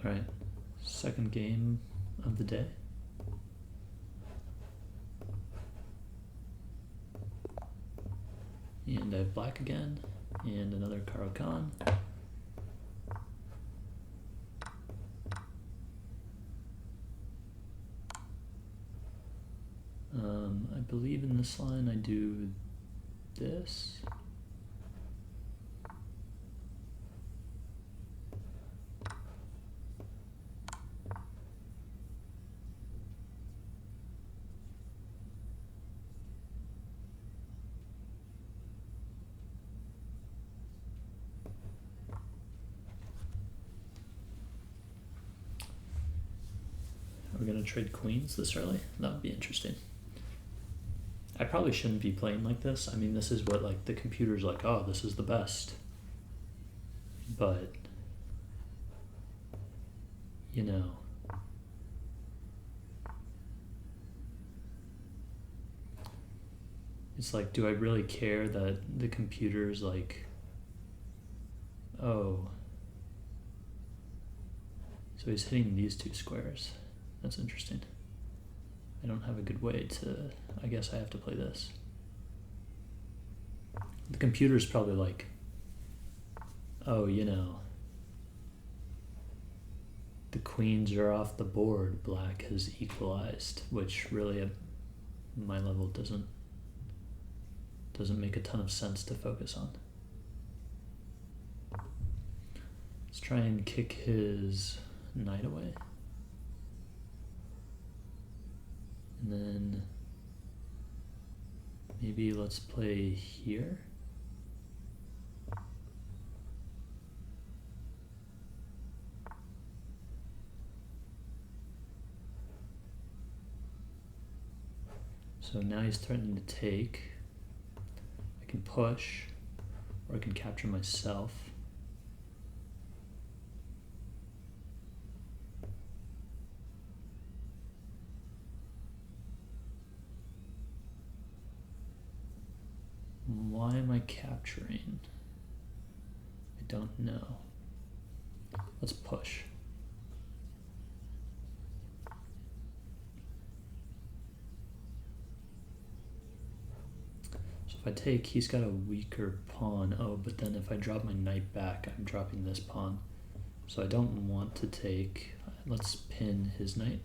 Alright, second game of the day. And I have black again, and another Caro-Kann. I believe in this line I do this. Are we gonna trade queens this early? That would be interesting. I probably shouldn't be playing like this. I mean, this is what like the computer's like, oh, this is the best. But, you know, it's like, do I really care that the computer's like, oh, so he's hitting these two squares. That's interesting. I don't have a good way to, I guess I have to play this. The computer's probably like, oh, you know, the queens are off the board, black has equalized, which really at my level doesn't make a ton of sense to focus on. Let's try and kick his knight away. And then maybe let's play here. So now he's threatening to take. I can push, or I can capture myself. Why am I capturing? I don't know. Let's push. So if I take, he's got a weaker pawn. Oh, but then if I drop my knight back, I'm dropping this pawn. So I don't want to take. Let's pin his knight.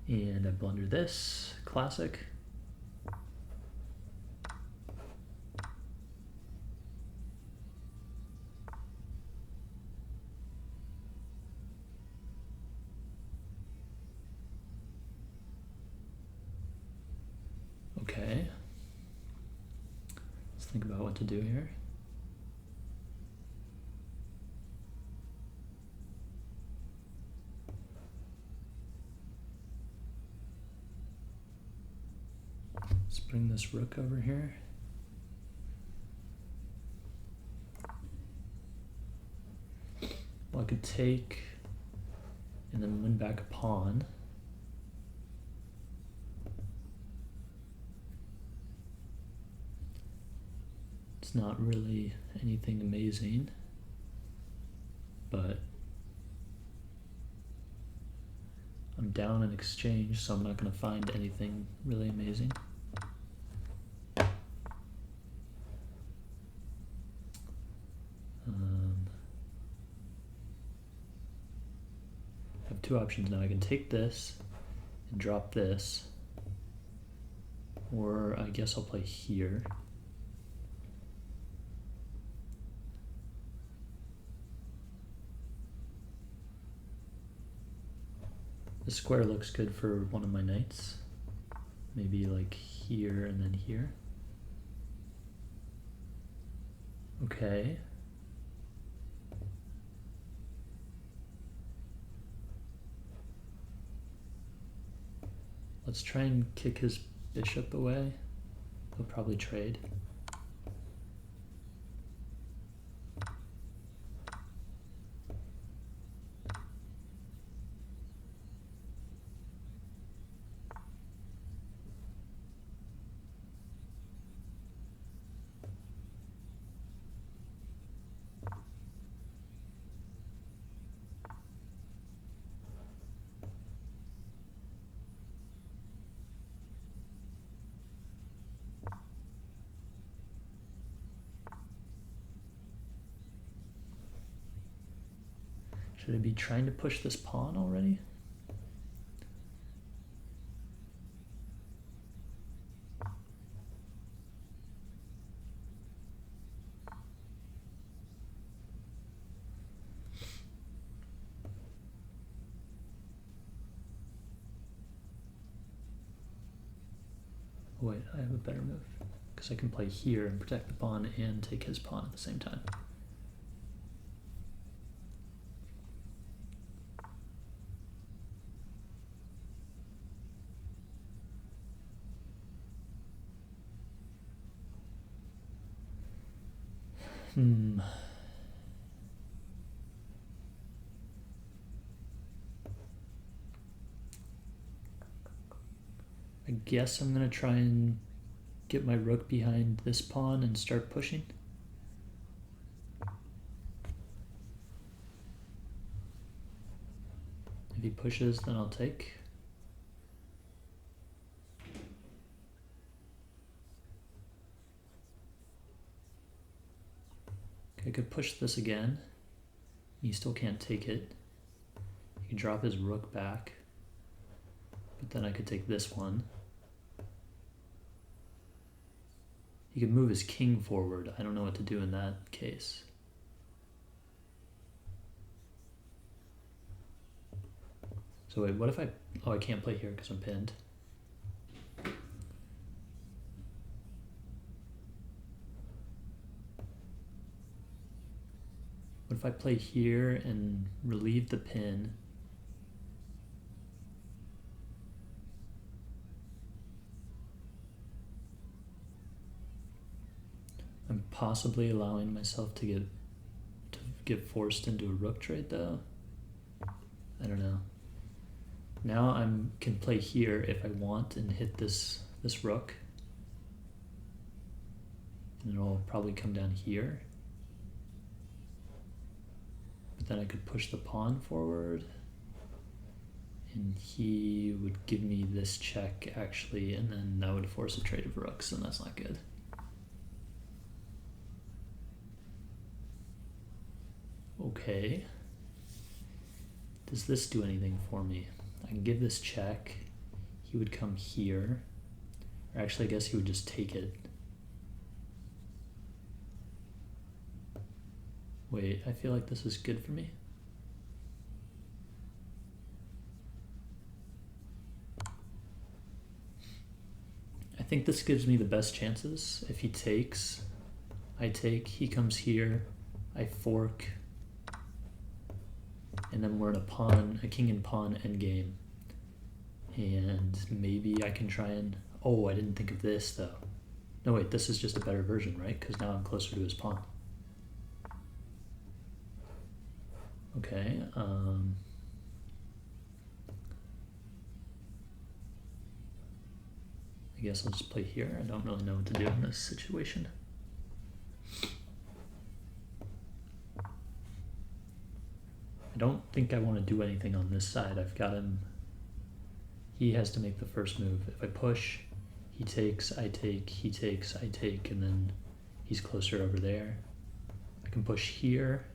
And I blunder this, classic. Okay. Let's think about what to do here. Let's bring this rook over here. Well, I could take and then win back a pawn. It's not really anything amazing, but I'm down in exchange, so I'm not going to find anything really amazing. I have two options now. I can take this and drop this, or I guess I'll play here. The square looks good for one of my knights. Maybe like here and then here. Okay. Let's try and kick his bishop away. He'll probably trade. Should I be trying to push this pawn already? Oh wait, I have a better move. Because I can play here and protect the pawn and take his pawn at the same time. I guess I'm gonna try and get my rook behind this pawn and start pushing. If he pushes, then I'll take. Okay, I could push this again. He still can't take it. He can drop his rook back. But then I could take this one. He could move his king forward. I don't know what to do in that case. So wait, what if I... Oh, I can't play here because I'm pinned. What if I play here and relieve the pin? I'm possibly allowing myself to get forced into a rook trade though. I don't know. Now I can play here if I want and hit this rook. And it'll probably come down here. But then I could push the pawn forward. And he would give me this check actually, and then that would force a trade of rooks, and that's not good. Okay. Does this do anything for me? I can give this check. He would come here. Or actually, I guess he would just take it. Wait, I feel like this is good for me. I think this gives me the best chances. If he takes, I take, he comes here, I fork, and then we're in a king and pawn endgame. And maybe I can try and... Oh, I didn't think of this though. No wait, this is just a better version, right? Because now I'm closer to his pawn. Okay, I guess I'll just play here. I don't really know what to do in this situation. I don't think I want to do anything on this side. I've got him. He has to make the first move. If I push, he takes, I take, he takes, I take, and then he's closer over there. I can push here,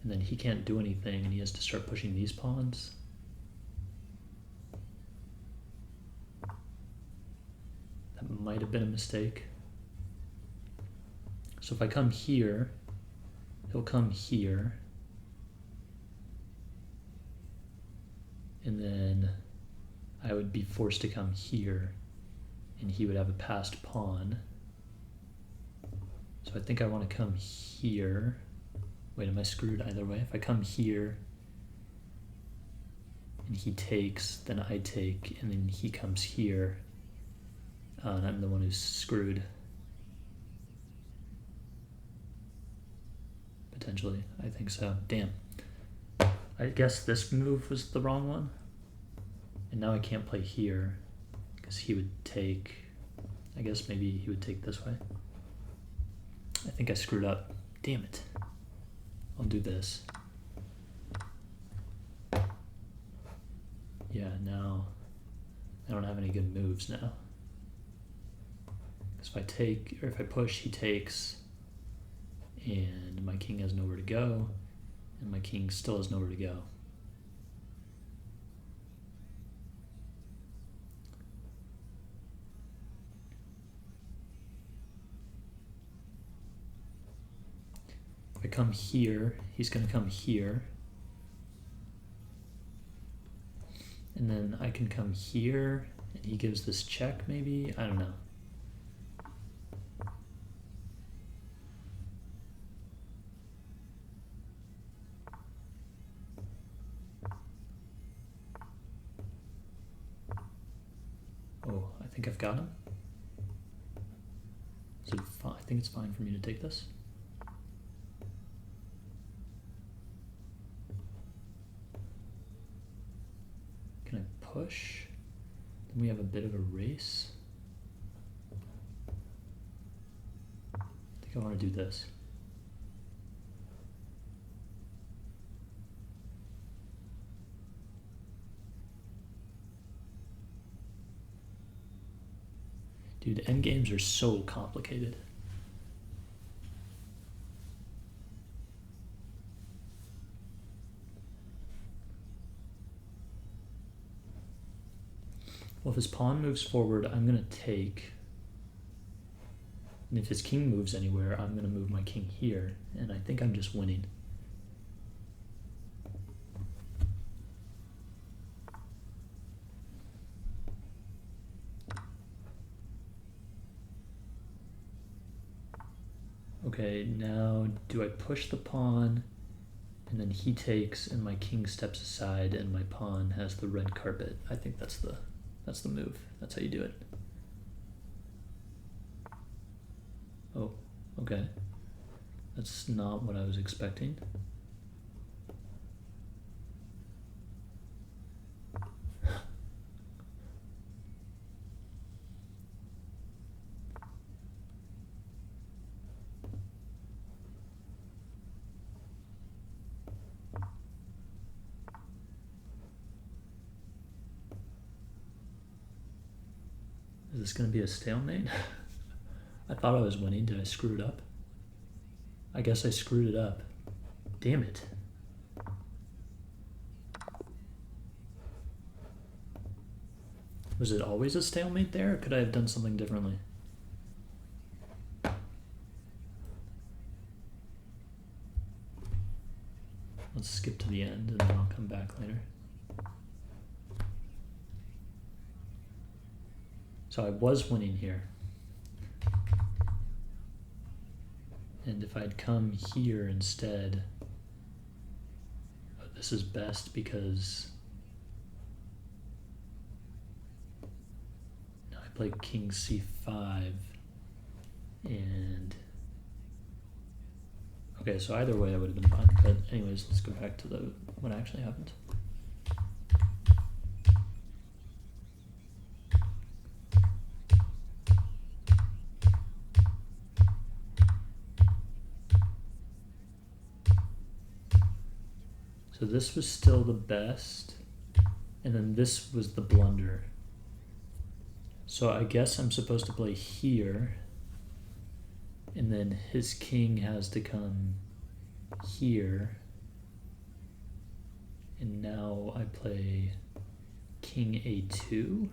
and then he can't do anything, and he has to start pushing these pawns. That might have been a mistake. So if I come here, he'll come here. And then I would be forced to come here, and he would have a passed pawn. So I think I want to come here. Wait, am I screwed either way? If I come here, and he takes, then I take, and then he comes here, and I'm the one who's screwed. Potentially, I think so. Damn. I guess this move was the wrong one. And now I can't play here because he would take, I guess maybe he would take this way. I think I screwed up. Damn it. I'll do this. Yeah, now I don't have any good moves now. Because if I take, or if I push, he takes, and my king has nowhere to go. And my king still has nowhere to go. If I come here, he's going to come here. And then I can come here, and he gives this check, maybe? I don't know. Oh, I think I've got him. Is it fine? I think it's fine for me to take this. Can I push? Then we have a bit of a race. I think I want to do this. Dude, endgames are so complicated. Well, if his pawn moves forward, I'm going to take. And if his king moves anywhere, I'm going to move my king here. And I think I'm just winning. Okay, now do I push the pawn, and then he takes, and my king steps aside, and my pawn has the red carpet? I think that's the move. That's how you do it. Oh, okay. That's not what I was expecting. Is this going to be a stalemate? I thought I was winning. Did I screw it up? I guess I screwed it up. Damn it. Was it always a stalemate there, or could I have done something differently? Let's skip to the end and then I'll come back later. So I was winning here. And if I'd come here instead, this is best because now I play king c5 and okay, so either way I would have been fine. But anyways, let's go back to what actually happened. So this was still the best, and then this was the blunder. So I guess I'm supposed to play here, and then his king has to come here, and now I play king a2.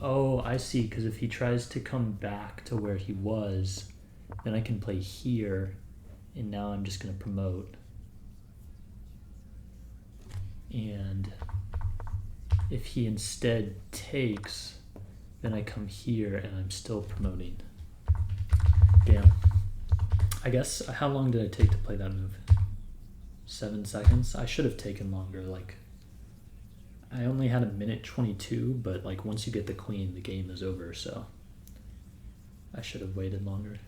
Oh, I see, because if he tries to come back to where he was, then I can play here, and now I'm just going to promote. And if he instead takes, then I come here and I'm still promoting. Damn. I guess, how long did it take to play that move? 7 seconds? I should have taken longer. Like, I only had a minute 22, but like once you get the queen, the game is over, so I should have waited longer.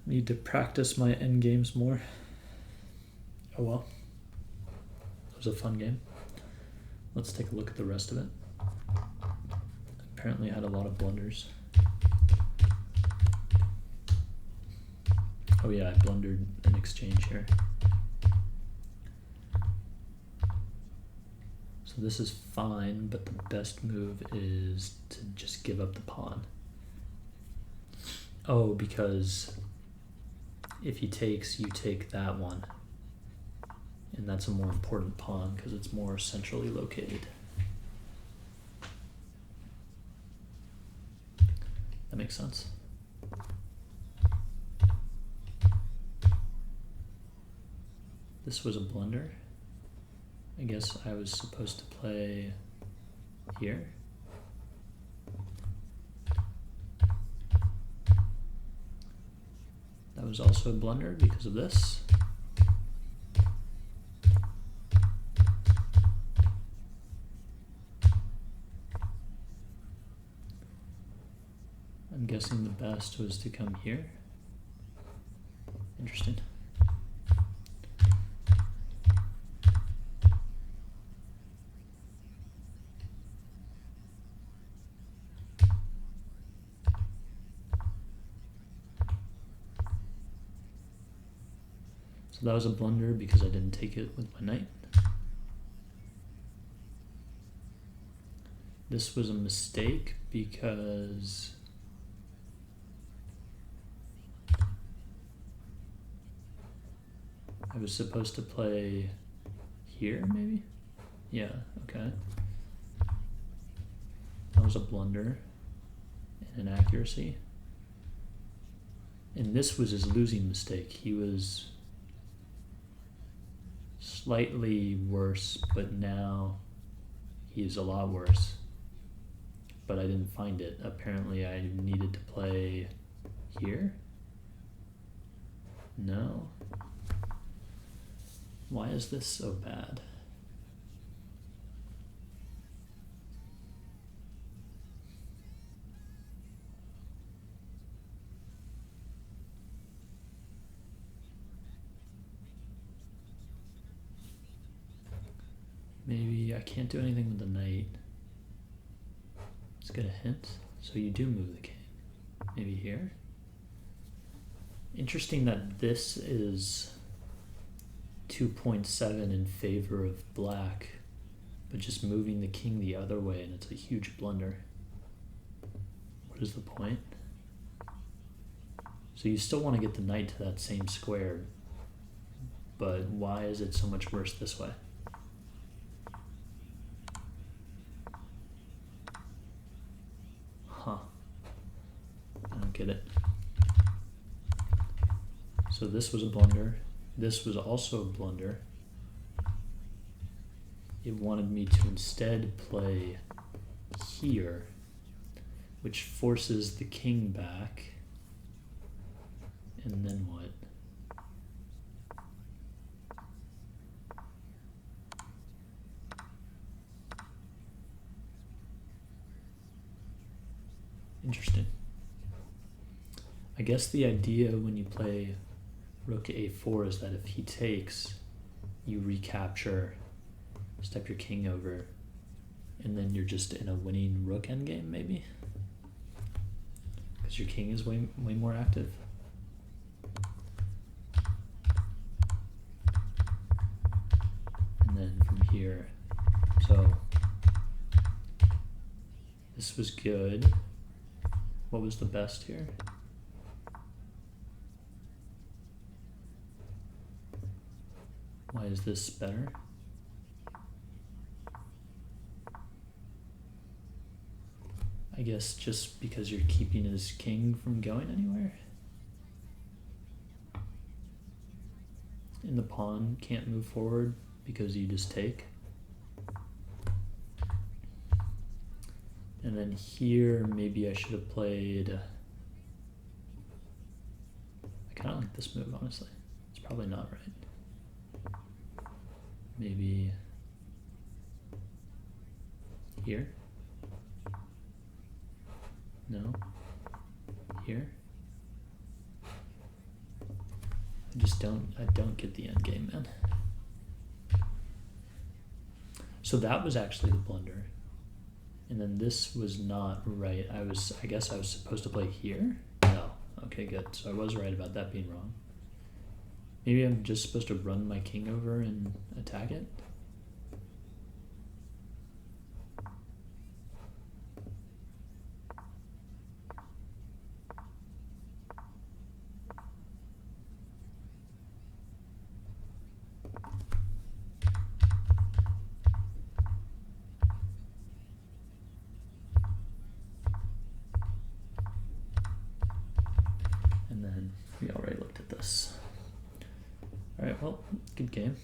Need to practice my end games more. Oh well. It was a fun game. Let's take a look at the rest of it. Apparently I had a lot of blunders. Oh yeah, I blundered an exchange here. So this is fine, but the best move is to just give up the pawn. Oh, because if he takes, you take that one. And that's a more important pawn because it's more centrally located. That makes sense. This was a blunder. I guess I was supposed to play here. That was also a blunder because of this. I'm guessing the best was to come here. Interesting. So that was a blunder because I didn't take it with my knight. This was a mistake because I was supposed to play here, maybe? Yeah, okay. That was a blunder and an accuracy. And this was his losing mistake. He was slightly worse, but now he is a lot worse. But I didn't find it. Apparently I needed to play here? No. Why is this so bad? Maybe I can't do anything with the knight. Let's get a hint. So you do move the king. Maybe here? Interesting that this is 2.7 in favor of black, but just moving the king the other way, and it's a huge blunder. What is the point? So you still want to get the knight to that same square, but why is it so much worse this way? Huh. I don't get it. So this was a blunder. This was also a blunder. It wanted me to instead play here, which forces the king back. And then what? Interesting. I guess the idea when you play Rook A4 is that if he takes, you recapture, step your king over, and then you're just in a winning rook endgame, maybe? Because your king is way more active. And then from here, so this was good. What was the best here? Why is this better? I guess just because you're keeping his king from going anywhere. And the pawn can't move forward because you just take. And then here, maybe I should have played... I kind of like this move, honestly. It's probably not right. Maybe here? No? Here? I don't get the end game, man. So that was actually the blunder. And then this was not right. I guess I was supposed to play here? No. Okay, good. So I was right about that being wrong. Maybe I'm just supposed to run my king over and attack it? this. Alright, well, good game.